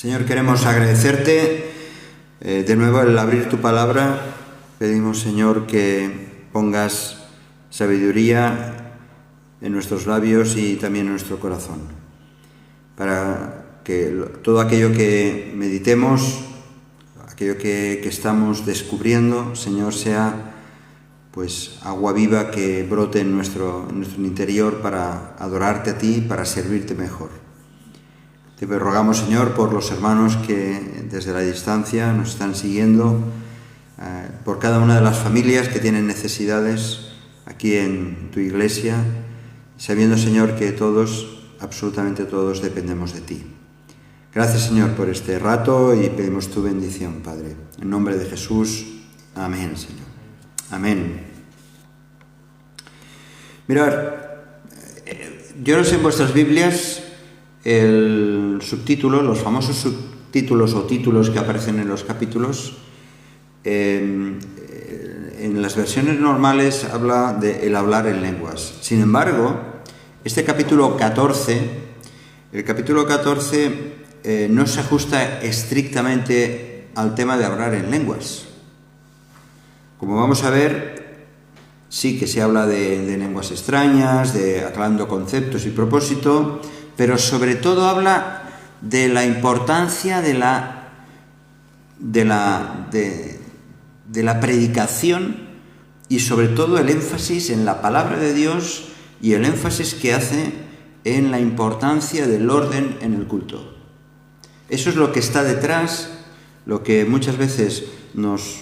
Señor, queremos agradecerte de nuevo el abrir tu palabra. Pedimos, Señor, que pongas sabiduría en nuestros labios y también en nuestro corazón, para que todo aquello que meditemos, aquello que estamos descubriendo, Señor, sea pues agua viva que brote en nuestro interior para adorarte a ti, para servirte mejor. Te rogamos, Señor, por los hermanos que desde la distancia nos están siguiendo, por cada una de las familias que tienen necesidades aquí en tu iglesia, sabiendo, Señor, que todos, absolutamente todos, dependemos de ti. Gracias, Señor, por este rato y pedimos tu bendición, Padre. En nombre de Jesús, amén, Señor. Amén. Mirad, yo no sé en vuestras Biblias el subtítulo, los famosos subtítulos o títulos que aparecen en los capítulos. En las versiones normales habla de el hablar en lenguas. Sin embargo, este capítulo 14, no se ajusta estrictamente al tema de hablar en lenguas. Como vamos a ver, sí que se habla de lenguas extrañas, de aclarando conceptos y propósito, pero sobre todo habla de la importancia de la predicación y sobre todo el énfasis en la palabra de Dios y el énfasis que hace en la importancia del orden en el culto. Eso es lo que está detrás, lo que muchas veces nos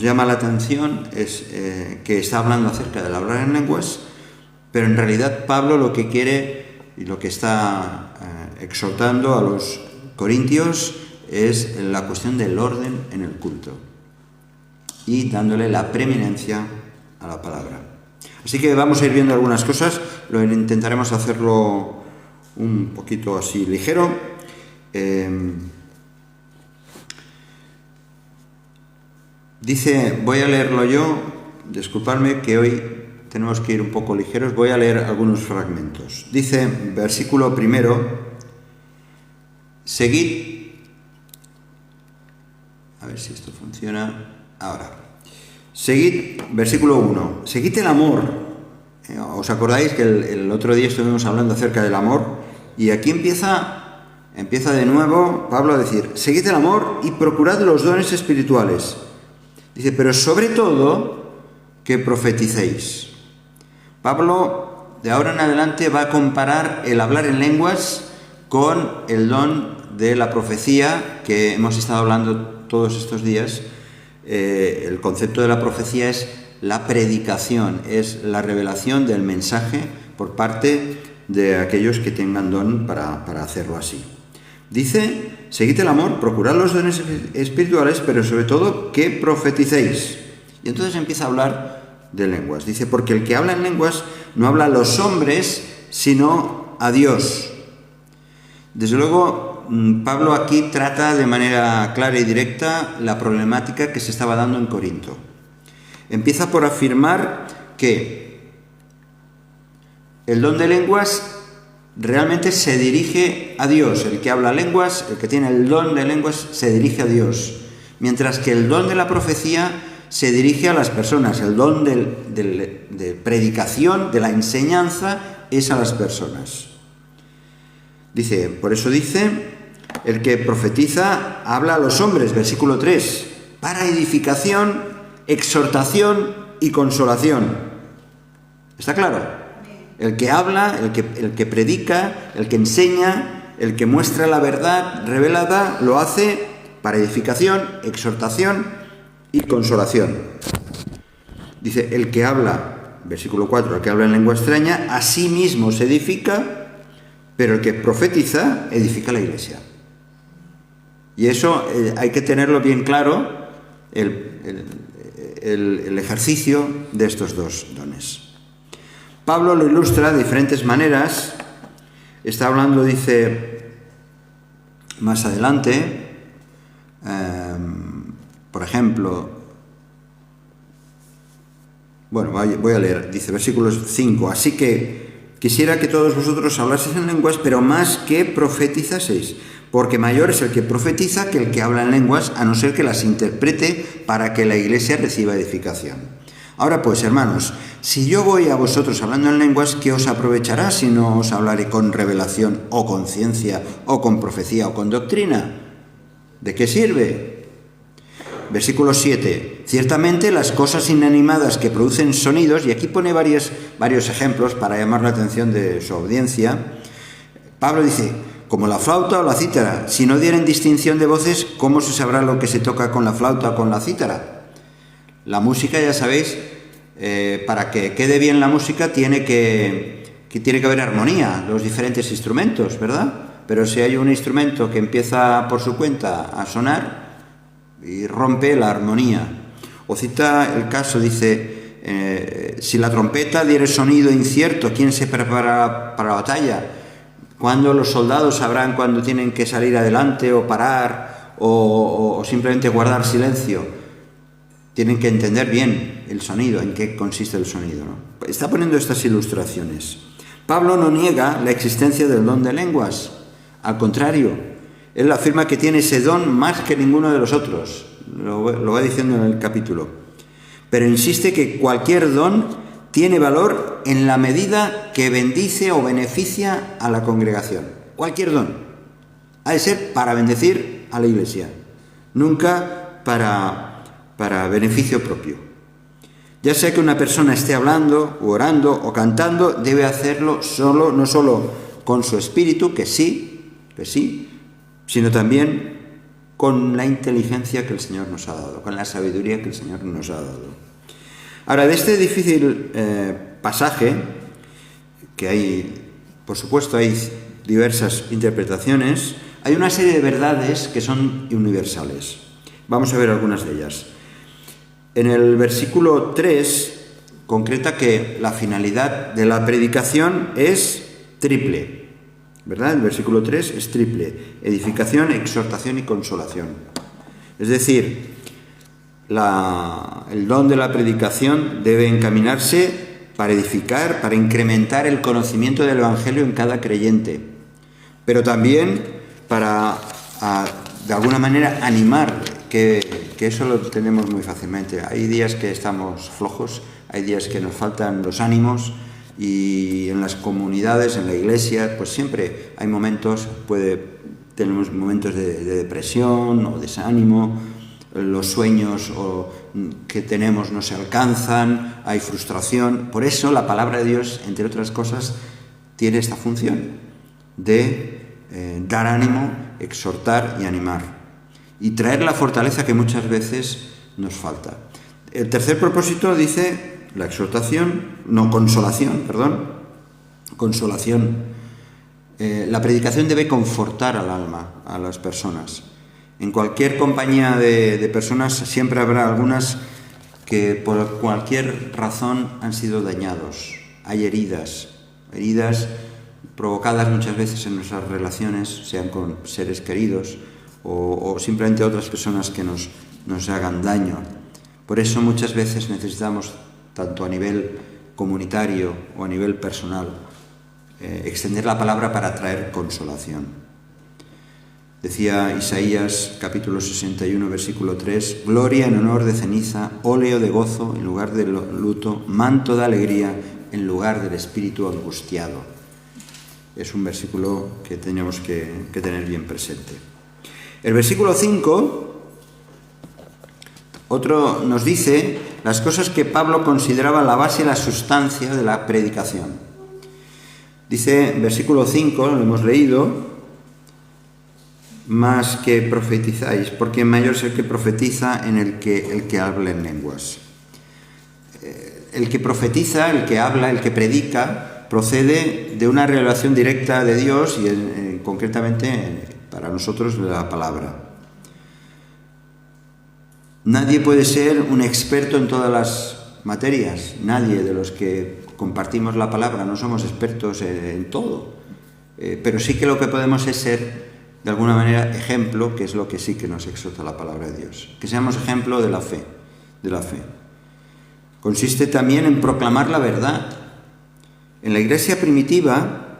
llama la atención es que está hablando acerca del hablar en lenguas, pero en realidad Pablo lo que quiere y lo que está exhortando a los corintios es la cuestión del orden en el culto y dándole la preeminencia a la palabra. Así que vamos a ir viendo algunas cosas, intentaremos hacerlo un poquito así ligero. Dice, voy a leerlo yo, disculpadme que hoy tenemos que ir un poco ligeros, voy a leer algunos fragmentos. Dice, versículo 1, seguid, a ver si esto funciona ahora. Seguid, versículo 1, seguid el amor. ¿Os acordáis que el otro día estuvimos hablando acerca del amor? Y aquí empieza de nuevo Pablo a decir, seguid el amor y procurad los dones espirituales. Dice, pero sobre todo que profeticéis. Pablo, de ahora en adelante, va a comparar el hablar en lenguas con el don de la profecía que hemos estado hablando todos estos días. El concepto de la profecía es la predicación, es la revelación del mensaje por parte de aquellos que tengan don para hacerlo así. Dice, seguid el amor, procurad los dones espirituales, pero sobre todo que profeticéis. Y entonces empieza a hablar de lenguas. Dice, porque el que habla en lenguas no habla a los hombres, sino a Dios. Desde luego, Pablo aquí trata de manera clara y directa la problemática que se estaba dando en Corinto. Empieza por afirmar que el don de lenguas realmente se dirige a Dios. El que habla lenguas, el que tiene el don de lenguas, se dirige a Dios. Mientras que el don de la profecía se dirige a las personas. El don de predicación, de la enseñanza, es a las personas. Dice, por eso dice, el que profetiza habla a los hombres, versículo 3, para edificación, exhortación y consolación. ¿Está claro? El que habla, el que predica, el que enseña, el que muestra la verdad revelada, lo hace para edificación, exhortación y consolación. Dice, el que habla, versículo 4, el que habla en lengua extraña, a sí mismo se edifica, pero el que profetiza, edifica la iglesia. Y eso hay que tenerlo bien claro, el ejercicio de estos dos dones. Pablo lo ilustra de diferentes maneras. Está hablando, dice, más adelante, por ejemplo, bueno, voy a leer, dice, versículo 5, así que quisiera que todos vosotros hablaseis en lenguas, pero más que profetizaseis, porque mayor es el que profetiza que el que habla en lenguas, a no ser que las interprete para que la iglesia reciba edificación. Ahora pues, hermanos, si yo voy a vosotros hablando en lenguas, ¿qué os aprovechará si no os hablaré con revelación o con ciencia o con profecía o con doctrina? ¿De qué sirve? Versículo 7. Ciertamente las cosas inanimadas que producen sonidos, y aquí pone varios ejemplos para llamar la atención de su audiencia. Pablo dice, como la flauta o la cítara, si no dieren distinción de voces, ¿cómo se sabrá lo que se toca con la flauta o con la cítara? La música, ya sabéis, para que quede bien la música tiene que haber armonía, los diferentes instrumentos, ¿verdad? Pero si hay un instrumento que empieza por su cuenta a sonar y rompe la armonía. O cita el caso, dice, si la trompeta diere sonido incierto, ¿quién se prepara para la batalla? ¿Cuándo los soldados sabrán cuándo tienen que salir adelante o parar o simplemente guardar silencio? Tienen que entender bien el sonido, en qué consiste el sonido, ¿no? Está poniendo estas ilustraciones. Pablo no niega la existencia del don de lenguas. Al contrario, él afirma que tiene ese don más que ninguno de los otros. Lo va diciendo en el capítulo. Pero insiste que cualquier don tiene valor en la medida que bendice o beneficia a la congregación. Cualquier don. Ha de ser para bendecir a la iglesia. Nunca para beneficio propio. Ya sea que una persona esté hablando, o orando, o cantando, debe hacerlo no solo con su espíritu, que sí, sino también con la inteligencia que el Señor nos ha dado, con la sabiduría que el Señor nos ha dado. Ahora, de este difícil pasaje, que hay, por supuesto, hay diversas interpretaciones, hay una serie de verdades que son universales. Vamos a ver algunas de ellas. En el versículo 3 concreta que la finalidad de la predicación es triple, ¿verdad? El versículo 3 es triple: edificación, exhortación y consolación. Es decir, el don de la predicación debe encaminarse para edificar, para incrementar el conocimiento del Evangelio en cada creyente, pero también para, de alguna manera, animar, que eso lo tenemos muy fácilmente. Hay días que estamos flojos, hay días que nos faltan los ánimos, y en las comunidades, en la iglesia, pues siempre hay momentos, tenemos momentos de depresión o desánimo, los sueños que tenemos no se alcanzan, hay frustración. Por eso la palabra de Dios, entre otras cosas, tiene esta función de dar ánimo, exhortar y animar, y traer la fortaleza que muchas veces nos falta. El tercer propósito dice la consolación. La predicación debe confortar al alma, a las personas. En cualquier compañía de personas siempre habrá algunas que por cualquier razón han sido dañados. Hay heridas provocadas muchas veces en nuestras relaciones, sean con seres queridos o simplemente otras personas que nos hagan daño. Por eso muchas veces necesitamos, tanto a nivel comunitario o a nivel personal, extender la palabra para traer consolación. Decía Isaías, capítulo 61, versículo 3, gloria en honor de ceniza, óleo de gozo en lugar de luto, manto de alegría en lugar del espíritu angustiado. Es un versículo que tenemos que tener bien presente. El versículo 5, nos dice las cosas que Pablo consideraba la base y la sustancia de la predicación. Dice, versículo 5, lo hemos leído, más que profetizáis, porque mayor es el que profetiza en el que habla en lenguas. El que profetiza, el que habla, el que predica, procede de una revelación directa de Dios y concretamente para nosotros de la palabra. Nadie puede ser un experto en todas las materias. Nadie de los que compartimos la palabra no somos expertos en todo. Pero sí que lo que podemos es ser, de alguna manera, ejemplo, que es lo que sí que nos exhorta la palabra de Dios. Que seamos ejemplo de la fe. Consiste también en proclamar la verdad. En la iglesia primitiva,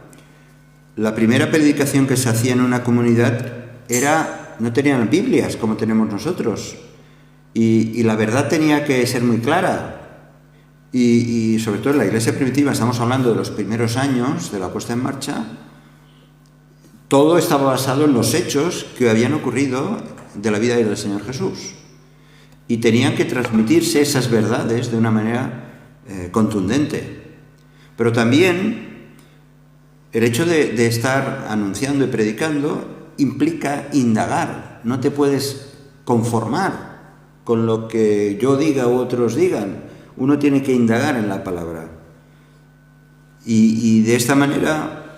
la primera predicación que se hacía en una comunidad no tenían Biblias como tenemos nosotros. Y la verdad tenía que ser muy clara. Y sobre todo en la iglesia primitiva, estamos hablando de los primeros años de la puesta en marcha, todo estaba basado en los hechos que habían ocurrido de la vida del Señor Jesús. Y tenían que transmitirse esas verdades de una manera contundente. Pero también el hecho de estar anunciando y predicando implica indagar. No te puedes conformar con lo que yo diga u otros digan. Uno tiene que indagar en la palabra. Y de esta manera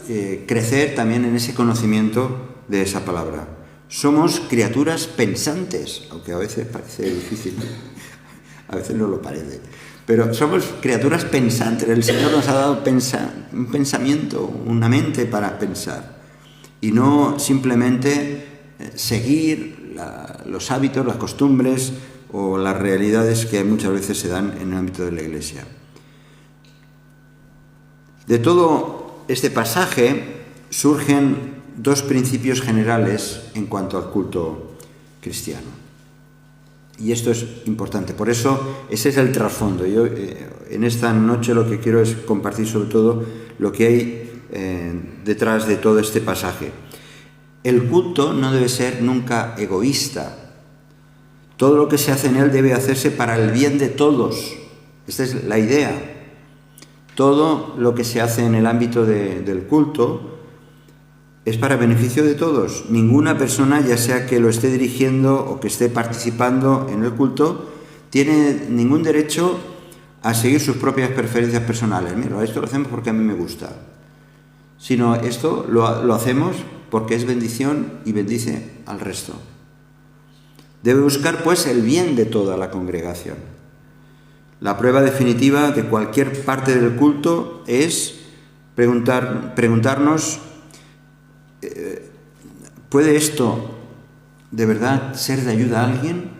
crecer también en ese conocimiento de esa palabra. Somos criaturas pensantes, aunque a veces parece difícil, a veces no lo parece, pero somos criaturas pensantes. El Señor nos ha dado un pensamiento, una mente para pensar, y no simplemente seguir los hábitos, las costumbres o las realidades que muchas veces se dan en el ámbito de la Iglesia. De todo este pasaje surgen dos principios generales en cuanto al culto cristiano. Y esto es importante. Por eso, ese es el trasfondo. Yo en esta noche lo que quiero es compartir sobre todo lo que hay detrás de todo este pasaje. El culto no debe ser nunca egoísta. Todo lo que se hace en él debe hacerse para el bien de todos. Esta es la idea. Todo lo que se hace en el ámbito del culto es para beneficio de todos. Ninguna persona, ya sea que lo esté dirigiendo o que esté participando en el culto, tiene ningún derecho a seguir sus propias preferencias personales. Mira, esto lo hacemos porque a mí me gusta. Sino esto lo hacemos porque es bendición y bendice al resto. Debe buscar, pues, el bien de toda la congregación. La prueba definitiva de cualquier parte del culto es preguntarnos: ¿puede esto de verdad ser de ayuda a alguien?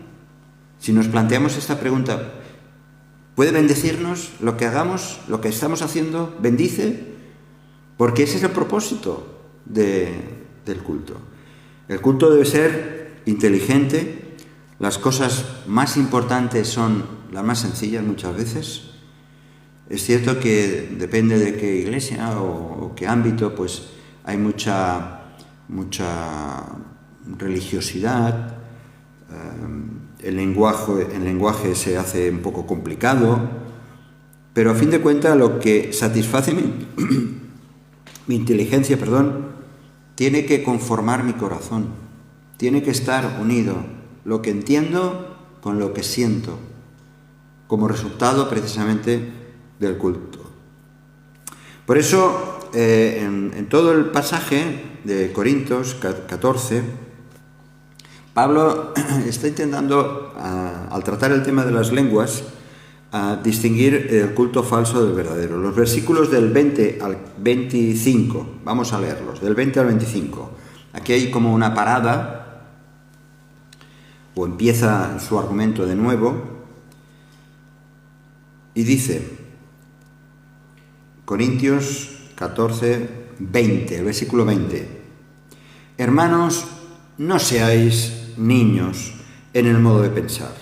Si nos planteamos esta pregunta, ¿puede bendecirnos lo que hagamos, lo que estamos haciendo? ¿Bendice? Porque ese es el propósito del culto. El culto debe ser inteligente. Las cosas más importantes son las más sencillas muchas veces. Es cierto que depende de qué iglesia o qué ámbito, pues hay mucha religiosidad, el lenguaje se hace un poco complicado, pero a fin de cuentas lo que satisface mi inteligencia, tiene que conformar mi corazón, tiene que estar unido lo que entiendo con lo que siento, como resultado precisamente del culto. Por eso, en todo el pasaje de Corintios 14, Pablo está intentando, al tratar el tema de las lenguas, distinguir el culto falso del verdadero. Los versículos del 20 al 25, vamos a leerlos, del 20 al 25. Aquí hay como una parada, o empieza su argumento de nuevo, y dice, Corintios 14, 20, el versículo 20. Hermanos, no seáis niños en el modo de pensar,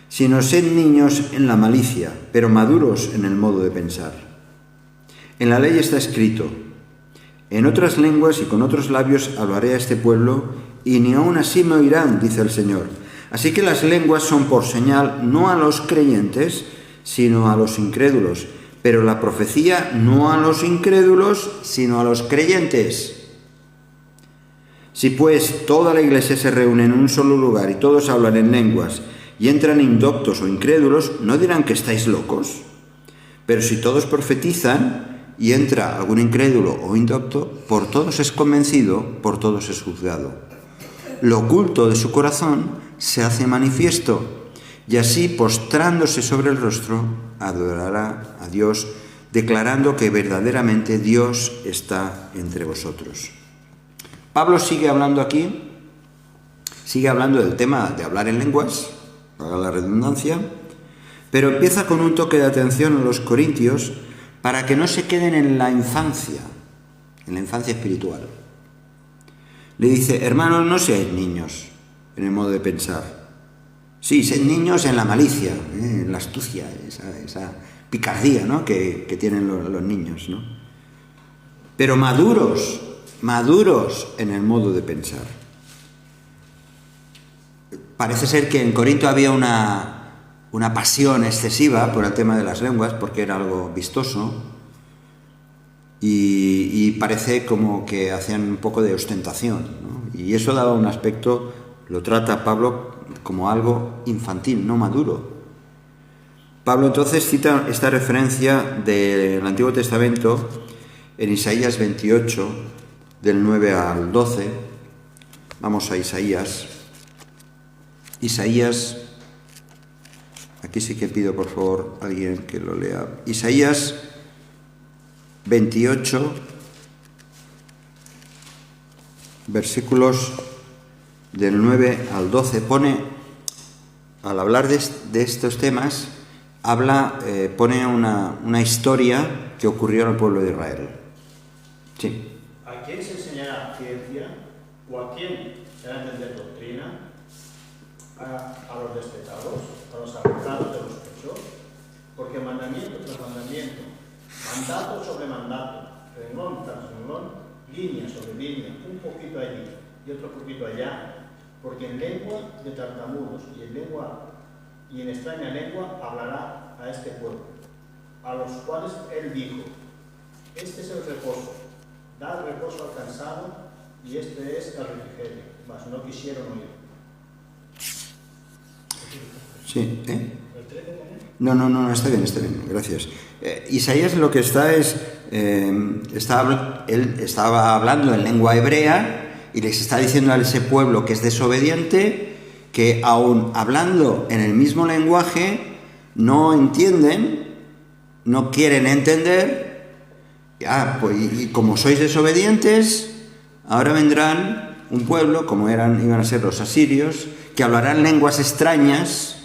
sino sed niños en la malicia, pero maduros en el modo de pensar. En la ley está escrito: en otras lenguas y con otros labios hablaré a este pueblo, y ni aun así me oirán, dice el Señor. Así que las lenguas son por señal no a los creyentes, sino a los incrédulos, pero la profecía no a los incrédulos, sino a los creyentes. Si pues toda la iglesia se reúne en un solo lugar y todos hablan en lenguas y entran indoctos o incrédulos, ¿no dirán que estáis locos? Pero si todos profetizan y entra algún incrédulo o indocto, por todos es convencido, por todos es juzgado. Lo oculto de su corazón se hace manifiesto, y así, postrándose sobre el rostro, adorará a Dios, declarando que verdaderamente Dios está entre vosotros. Pablo sigue hablando aquí, sigue hablando del tema de hablar en lenguas, para la redundancia, pero empieza con un toque de atención a los corintios para que no se queden en la infancia espiritual. le dice, hermanos, no seáis niños en el modo de pensar. Sí, sed niños en la malicia, en la astucia, esa picardía, ¿no?, que tienen los niños, ¿no? Pero maduros en el modo de pensar. Parece ser que en Corinto había una pasión excesiva por el tema de las lenguas, porque era algo vistoso, y parece como que hacían un poco de ostentación, ¿no? Y eso daba un aspecto, lo trata Pablo como algo infantil, no maduro. Pablo entonces cita esta referencia del Antiguo Testamento en Isaías 28, del 9 al 12. Vamos a Isaías. Isaías, aquí sí que pido por favor a alguien que lo lea. Isaías 28, versículos del 9 al 12, al hablar de estos temas, pone una historia que ocurrió al pueblo de Israel. Sí. ¿A quién se enseñará ciencia? ¿O a quién se hará entender doctrina? ¿A los despetados? ¿A los arrancados de los pechos? Porque mandamiento tras mandamiento, mandato sobre mandato, renglón tras renglón, línea sobre línea, un poquito allí y otro poquito allá, porque en lengua de tartamudos y en extraña lengua hablará a este pueblo, a los cuales él dijo, este es el reposo, dad reposo al cansado, y este es el refrigerio, mas no quisieron oír. Sí, No, está bien, gracias. Isaías lo que está es, él estaba hablando en lengua hebrea y les está diciendo a ese pueblo que es desobediente, que aun hablando en el mismo lenguaje, no entienden, no quieren entender, pues, y como sois desobedientes, ahora vendrán un pueblo, como iban a ser los asirios, que hablarán lenguas extrañas,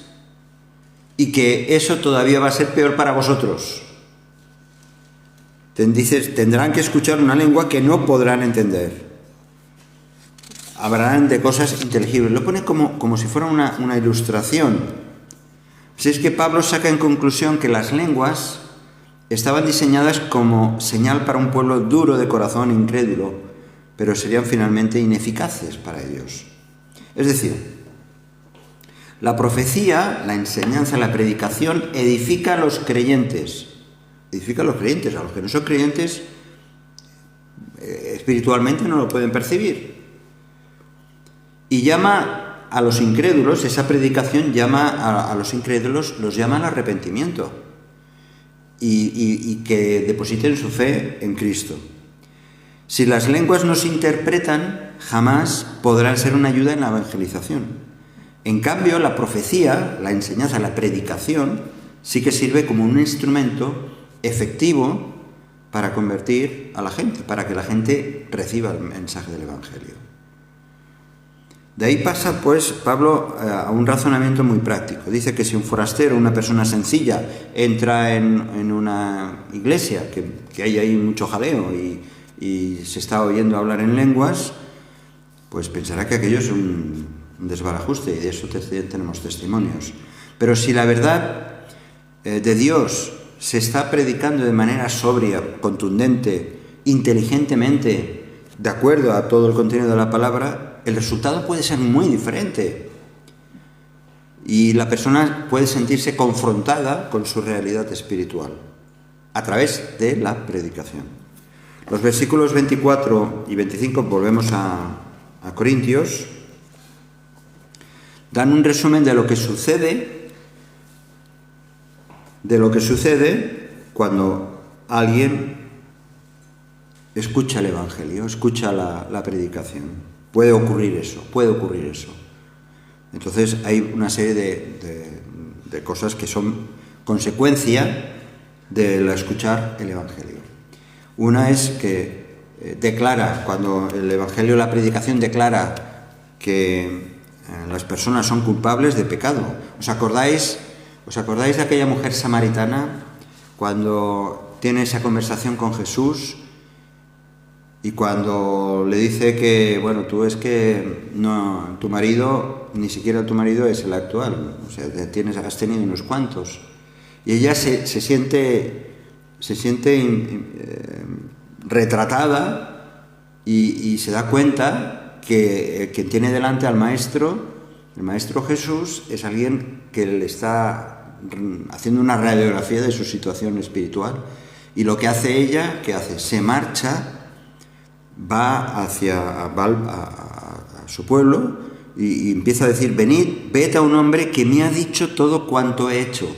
y que eso todavía va a ser peor para vosotros. Tendrán que escuchar una lengua que no podrán entender. Hablarán de cosas inteligibles. Lo pone como si fuera una ilustración. Si es que Pablo saca en conclusión que las lenguas estaban diseñadas como señal para un pueblo duro de corazón, incrédulo, pero serían finalmente ineficaces para ellos. Es decir, la profecía, la enseñanza, la predicación edifica a los creyentes. Edifica a los creyentes. A los que no son creyentes, espiritualmente no lo pueden percibir. Y llama a los incrédulos, esa predicación llama a los incrédulos, los llama al arrepentimiento. Y que depositen su fe en Cristo. Si las lenguas no se interpretan, jamás podrán ser una ayuda en la evangelización. En cambio, la profecía, la enseñanza, la predicación, sí que sirve como un instrumento efectivo para convertir a la gente, para que la gente reciba el mensaje del Evangelio. De ahí pasa, pues, Pablo a un razonamiento muy práctico. Dice que si un forastero, una persona sencilla, entra en una iglesia, que hay ahí mucho jaleo y se está oyendo hablar en lenguas, pues pensará que aquello es un desbarajuste, y de eso tenemos testimonios. Pero si la verdad de Dios se está predicando de manera sobria, contundente, inteligentemente, de acuerdo a todo el contenido de la palabra, el resultado puede ser muy diferente. Y la persona puede sentirse confrontada con su realidad espiritual a través de la predicación. Los versículos 24 y 25, volvemos a Corintios, dan un resumen de lo que sucede cuando alguien escucha el Evangelio, escucha la predicación. Puede ocurrir eso. Entonces hay una serie de cosas que son consecuencia de escuchar el Evangelio. Una es que cuando el Evangelio, la predicación declara que las personas son culpables de pecado. ¿Os acordáis de aquella mujer samaritana cuando tiene esa conversación con Jesús Y cuando le dice que, bueno, tú es que no, tu marido, ni siquiera tu marido es el actual, o sea, has tenido unos cuantos. Y ella se siente retratada y se da cuenta que quien tiene delante al maestro, el maestro Jesús, es alguien que le está haciendo una radiografía de su situación espiritual. Y lo que hace ella, ¿qué hace? Se marcha, va a su pueblo y empieza a decir: venid, ved a un hombre que me ha dicho todo cuanto he hecho.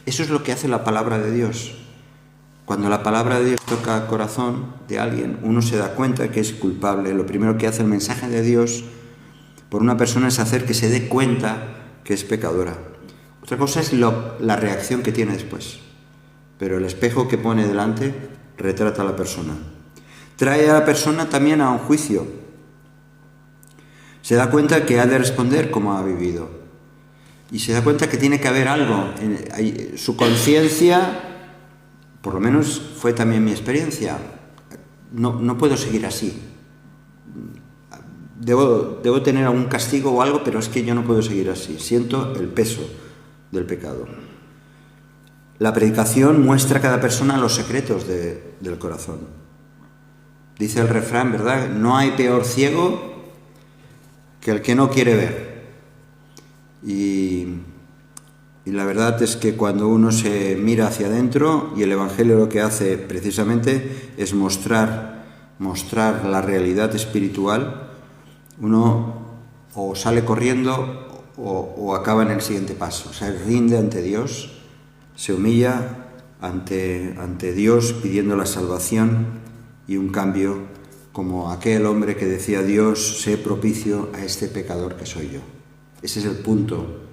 Eso es lo que hace la palabra de Dios. Cuando la palabra de Dios toca el corazón de alguien, uno se da cuenta que es culpable. Lo primero que hace el mensaje de Dios por una persona es hacer que se dé cuenta que es pecadora. Otra cosa es la reacción que tiene después. Pero el espejo que pone delante retrata a la persona. Trae a la persona también a un juicio. Se da cuenta que ha de responder como ha vivido. Y se da cuenta que tiene que haber algo. Su conciencia, por lo menos fue también mi experiencia, no puedo seguir así. Debo tener algún castigo o algo, pero es que yo no puedo seguir así. Siento el peso del pecado. La predicación muestra a cada persona los secretos del corazón. Dice el refrán, ¿verdad? No hay peor ciego que el que no quiere ver. Y la verdad es que cuando uno se mira hacia adentro, y el Evangelio lo que hace precisamente es mostrar la realidad espiritual, uno o sale corriendo o acaba en el siguiente paso. O sea, rinde ante Dios, se humilla ante Dios pidiendo la salvación y un cambio, como aquel hombre que decía: Dios, sé propicio a este pecador que soy yo. Ese es el punto,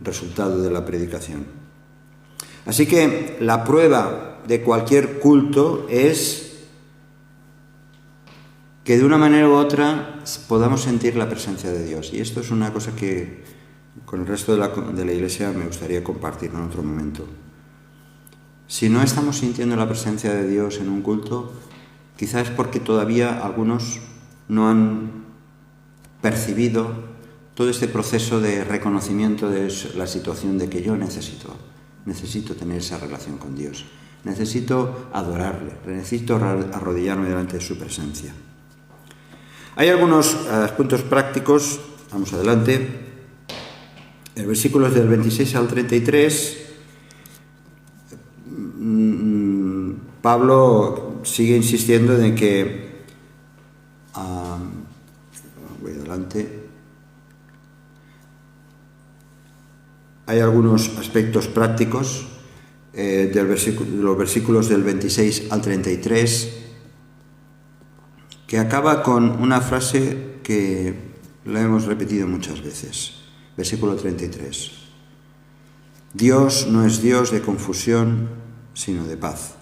resultado de la predicación. Así que la prueba de cualquier culto es que de una manera u otra podamos sentir la presencia de Dios. Y esto es una cosa que con el resto de la Iglesia me gustaría compartir en otro momento. Si no estamos sintiendo la presencia de Dios en un culto, quizás es porque todavía algunos no han percibido todo este proceso de reconocimiento de la situación de que yo necesito tener esa relación con Dios, necesito adorarle, necesito arrodillarme delante de su presencia. Hay algunos puntos prácticos, vamos adelante. En versículos del 26 al 33, Pablo sigue insistiendo en que, voy adelante, hay algunos aspectos prácticos de los versículos del 26 al 33, que acaba con una frase que la hemos repetido muchas veces. Versículo 33. Dios no es Dios de confusión, sino de paz.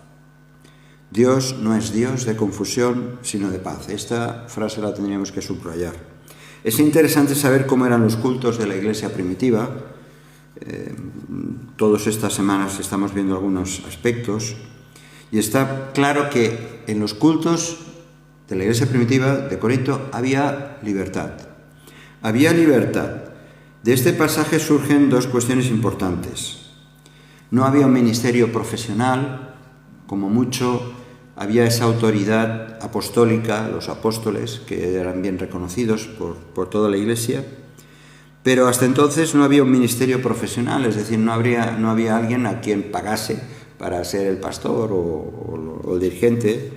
Dios no es Dios de confusión, sino de paz. Esta frase la tendríamos que subrayar. Es interesante saber cómo eran los cultos de la iglesia primitiva. Todas estas semanas estamos viendo algunos aspectos. Y está claro que en los cultos de la iglesia primitiva de Corinto había libertad. Había libertad. De este pasaje surgen dos cuestiones importantes. No había un ministerio profesional, como mucho había esa autoridad apostólica, los apóstoles, que eran bien reconocidos por toda la iglesia, pero hasta entonces no había un ministerio profesional, es decir, no había alguien a quien pagase para ser el pastor o el dirigente,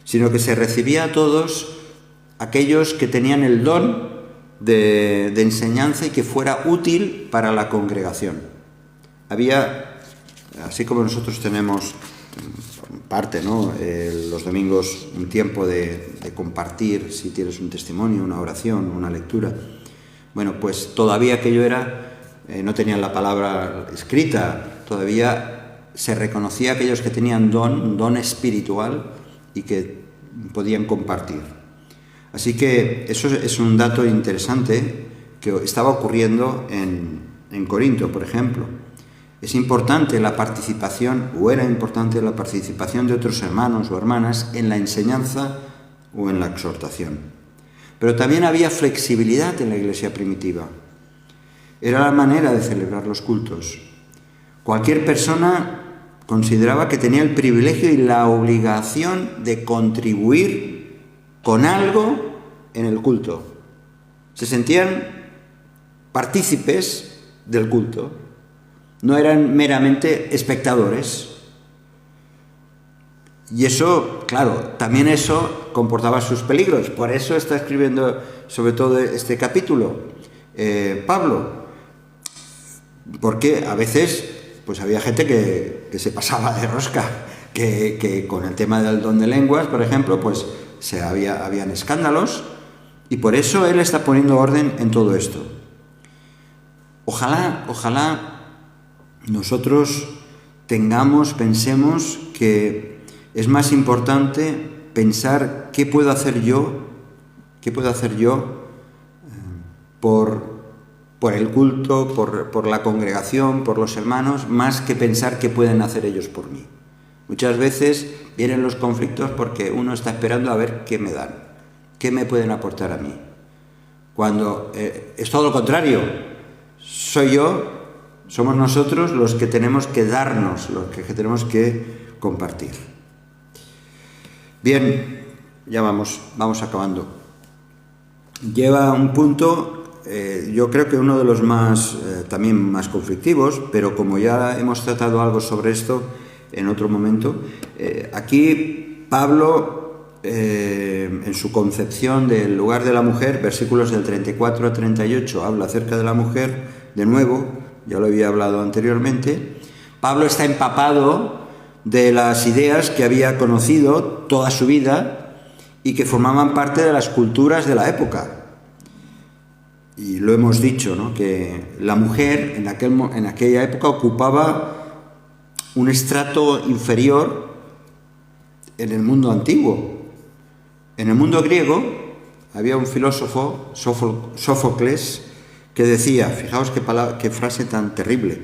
sino que se recibía a todos aquellos que tenían el don de enseñanza y que fuera útil para la congregación. Había, así como nosotros tenemos parte, ¿no? Los domingos un tiempo de compartir, si tienes un testimonio, una oración, una lectura. Bueno, pues todavía aquello era, no tenían la palabra escrita, todavía se reconocía a aquellos que tenían un don espiritual y que podían compartir. Así que eso es un dato interesante que estaba ocurriendo en Corinto, por ejemplo. Es importante la participación, o era importante la participación de otros hermanos o hermanas en la enseñanza o en la exhortación. Pero también había flexibilidad en la iglesia primitiva. Era la manera de celebrar los cultos. Cualquier persona consideraba que tenía el privilegio y la obligación de contribuir con algo en el culto. Se sentían partícipes del culto, no eran meramente espectadores. Y eso, claro, también eso comportaba sus peligros. Por eso está escribiendo sobre todo este capítulo Pablo. Porque a veces pues había gente que se pasaba de rosca, que con el tema del don de lenguas, por ejemplo, pues habían escándalos, y por eso él está poniendo orden en todo esto. Ojalá nosotros pensemos que es más importante pensar qué puedo hacer yo por el culto, por la congregación, por los hermanos, más que pensar qué pueden hacer ellos por mí. Muchas veces vienen los conflictos porque uno está esperando a ver qué me dan, qué me pueden aportar a mí. Cuando es todo lo contrario, somos nosotros los que tenemos que darnos, los que tenemos que compartir. Bien, ya vamos acabando. Lleva un punto, yo creo que uno de los también más conflictivos, pero como ya hemos tratado algo sobre esto en otro momento, aquí Pablo, en su concepción del lugar de la mujer, versículos del 34 a 38, habla acerca de la mujer, de nuevo, ya lo había hablado anteriormente. Pablo está empapado de las ideas que había conocido toda su vida y que formaban parte de las culturas de la época. Y lo hemos dicho, ¿no?, que la mujer en aquella época ocupaba un estrato inferior en el mundo antiguo. En el mundo griego había un filósofo, Sófocles, que decía, fijaos qué frase tan terrible: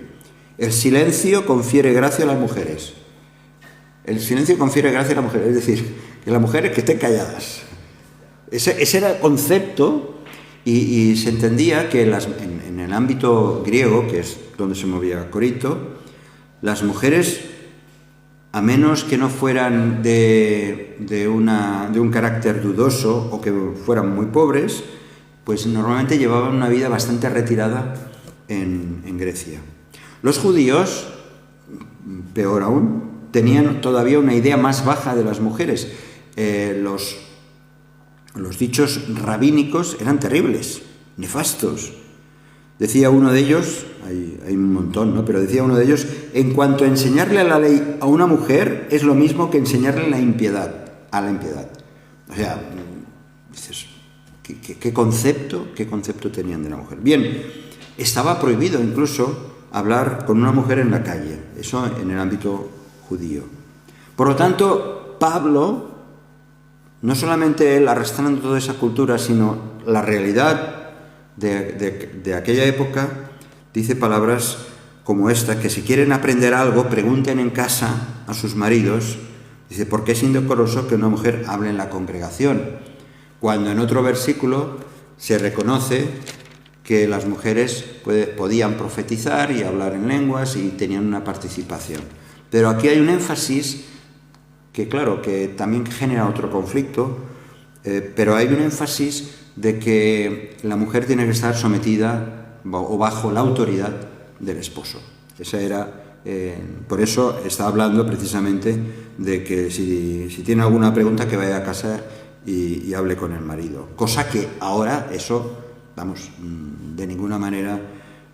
el silencio confiere gracia a las mujeres. El silencio confiere gracia a las mujeres, es decir, que las mujeres que estén calladas. Ese era el concepto, y se entendía que en el ámbito griego, que es donde se movía Corinto, las mujeres, a menos que no fueran de un carácter dudoso o que fueran muy pobres, pues normalmente llevaban una vida bastante retirada en Grecia. Los judíos, peor aún, tenían todavía una idea más baja de las mujeres. Los dichos rabínicos eran terribles, nefastos. Decía uno de ellos, hay un montón, ¿no?, pero decía uno de ellos: en cuanto a enseñarle la ley a una mujer, es lo mismo que enseñarle la impiedad a la impiedad. O sea, dices, ¿qué concepto tenían de la mujer? Bien, estaba prohibido incluso hablar con una mujer en la calle, eso en el ámbito judío. Por lo tanto, Pablo, no solamente él arrastrando toda esa cultura, sino la realidad de aquella época, dice palabras como esta, que si quieren aprender algo, pregunten en casa a sus maridos. Dice, porque es indecoroso que una mujer hable en la congregación, cuando en otro versículo se reconoce que las mujeres podían profetizar y hablar en lenguas y tenían una participación. Pero aquí hay un énfasis que, claro, que también genera otro conflicto, pero hay un énfasis de que la mujer tiene que estar sometida o bajo la autoridad del esposo. Esa era, por eso está hablando precisamente de que si tiene alguna pregunta, que vaya a casa y hable con el marido. Cosa que ahora eso, de ninguna manera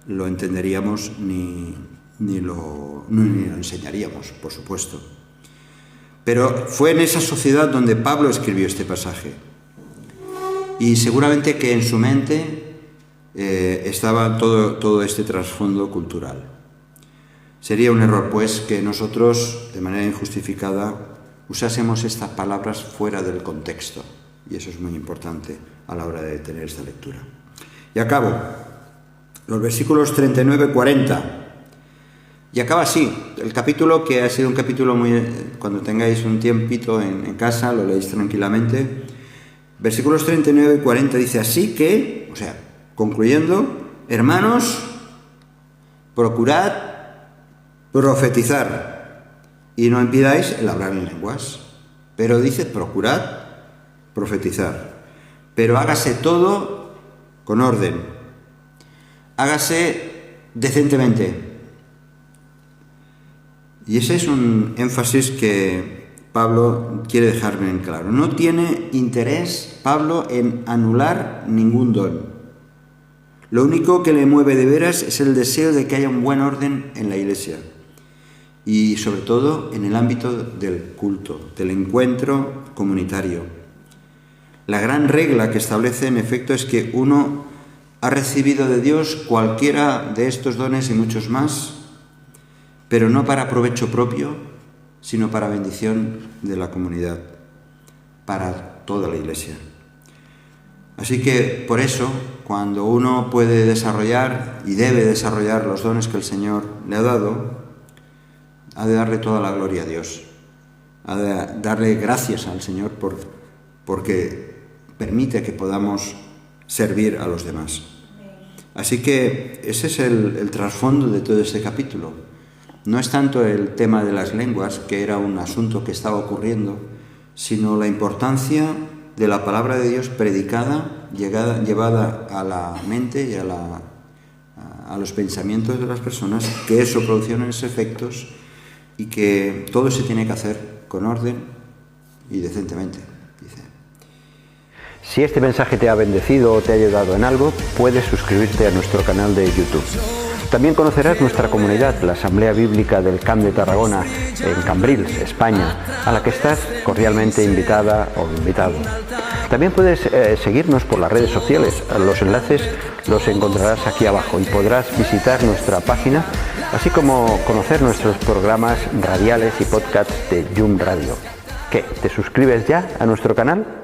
lo entenderíamos ni lo enseñaríamos, por supuesto. Pero fue en esa sociedad donde Pablo escribió este pasaje. Y seguramente que en su mente estaba todo este trasfondo cultural. Sería un error, pues, que nosotros, de manera injustificada, usásemos estas palabras fuera del contexto. Y eso es muy importante a la hora de tener esta lectura. Y acabo. Los versículos 39 y 40. Y acaba así, el capítulo, que ha sido un capítulo muy... Cuando tengáis un tiempito en casa, lo leéis tranquilamente. Versículos 39 y 40 dice, así que, o sea, concluyendo, hermanos, procurad profetizar y no impidáis el hablar en lenguas. Pero dice, procurad profetizar. Pero hágase todo con orden. Hágase decentemente. Y ese es un énfasis que Pablo quiere dejarme en claro. No tiene interés Pablo en anular ningún don. Lo único que le mueve de veras es el deseo de que haya un buen orden en la Iglesia. Y sobre todo en el ámbito del culto, del encuentro comunitario. La gran regla que establece en efecto es que uno ha recibido de Dios cualquiera de estos dones y muchos más, pero no para provecho propio, sino para bendición de la comunidad, para toda la Iglesia. Así que por eso, cuando uno puede desarrollar y debe desarrollar los dones que el Señor le ha dado, ha de darle toda la gloria a Dios, ha de darle gracias al Señor porque permite que podamos servir a los demás. Así que ese es el trasfondo de todo este capítulo. No es tanto el tema de las lenguas, que era un asunto que estaba ocurriendo, sino la importancia de la palabra de Dios predicada, llevada a la mente y a los pensamientos de las personas, que eso produce unos efectos y que todo se tiene que hacer con orden y decentemente, dice. Si este mensaje te ha bendecido o te ha ayudado en algo, puedes suscribirte a nuestro canal de YouTube. También conocerás nuestra comunidad, la Asamblea Bíblica del Camp de Tarragona, en Cambrils, España, a la que estás cordialmente invitada o invitado. También puedes seguirnos por las redes sociales. Los enlaces los encontrarás aquí abajo y podrás visitar nuestra página, así como conocer nuestros programas radiales y podcasts de Yum Radio. ¿Qué? ¿Te suscribes ya a nuestro canal?